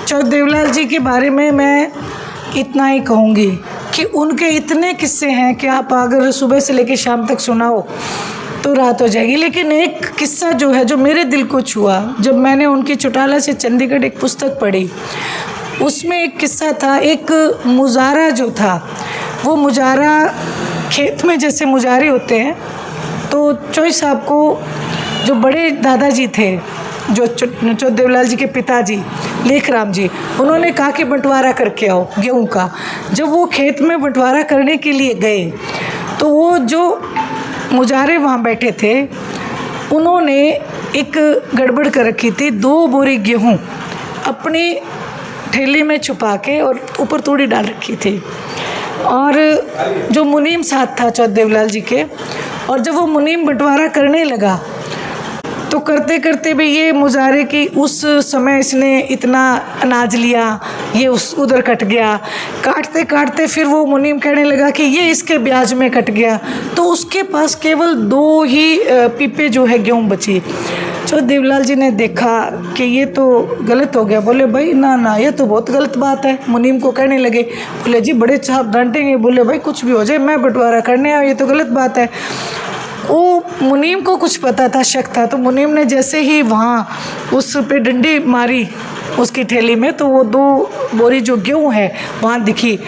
चौधरी देवीलाल जी के बारे में मैं इतना ही कहूँगी कि उनके इतने किस्से हैं कि आप अगर सुबह से लेकर शाम तक सुनाओ तो रात हो जाएगी। लेकिन एक किस्सा जो है जो मेरे दिल को छुआ, जब मैंने उनकी चौटाला से चंडीगढ़ एक पुस्तक पढ़ी, उसमें एक किस्सा था। एक मुजारा जो था, वो मुजारा खेत में जैसे मुजारे होते हैं, तो चौधरी साहब को जो बड़े दादाजी थे, जो चौधरी देवीलाल जी के पिताजी लेखराम जी, उन्होंने कहा कि बंटवारा करके आओ गेहूं का। जब वो खेत में बंटवारा करने के लिए गए तो वो जो मुजारे वहाँ बैठे थे, उन्होंने एक गड़बड़ कर रखी थी। 2 बोरी गेहूं अपनी ठेली में छुपा के और ऊपर तूड़ी डाल रखी थी। और जो मुनीम साथ था चौधरी देवीलाल जी के, और जब वो मुनीम बंटवारा करने लगा तो करते करते भी ये मुजारे की उस समय इसने इतना अनाज लिया, ये उस उधर कट गया, काटते काटते फिर वो मुनीम कहने लगा कि ये इसके ब्याज में कट गया, तो उसके पास केवल 2 ही पीपे जो है गेहूँ बची। चौधरी देवीलाल जी ने देखा कि ये तो गलत हो गया। बोले भाई ना ना, ये तो बहुत गलत बात है। मुनीम को कहने लगे, बोले जी बड़े साहब डांटेंगे। बोले भाई कुछ भी हो जाए, मैं बंटवारा करने आया, ये तो गलत बात है। वो मुनीम को कुछ पता था, शक था, तो मुनीम ने जैसे ही वहाँ उस पे डंडी मारी उसकी ठेली में, तो वो 2 बोरी जो गेहूँ है वहाँ दिखी।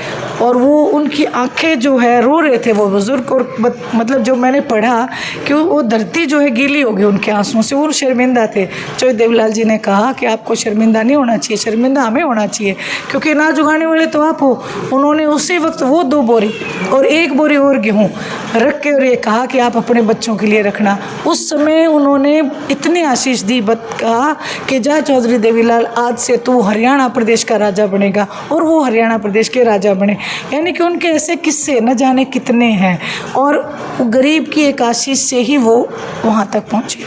और वो उनकी आंखें जो है रो रहे थे वो बुज़ुर्ग। और मतलब जो मैंने पढ़ा कि वो धरती जो है गीली हो गई उनके आंसुओं से, वो शर्मिंदा थे। चौधरी देवीलाल जी ने कहा कि आपको शर्मिंदा नहीं होना चाहिए, शर्मिंदा हमें होना चाहिए, क्योंकि अनाज उगाने वाले तो आप हो। उन्होंने उसी वक्त वो 2 बोरी और 1 बोरी और गेहूँ रख के और ये कहा कि आप अपने बच्चों के लिए रखना। उस समय उन्होंने इतनी आशीष दी, कहा कि जा चौधरी देवीलाल, आज से तू हरियाणा प्रदेश का राजा बनेगा। और वो हरियाणा प्रदेश के राजा बने। यानी कि उनके ऐसे किस्से न जाने कितने हैं, और गरीब की एक आशीष से ही वो वहाँ तक पहुँचे।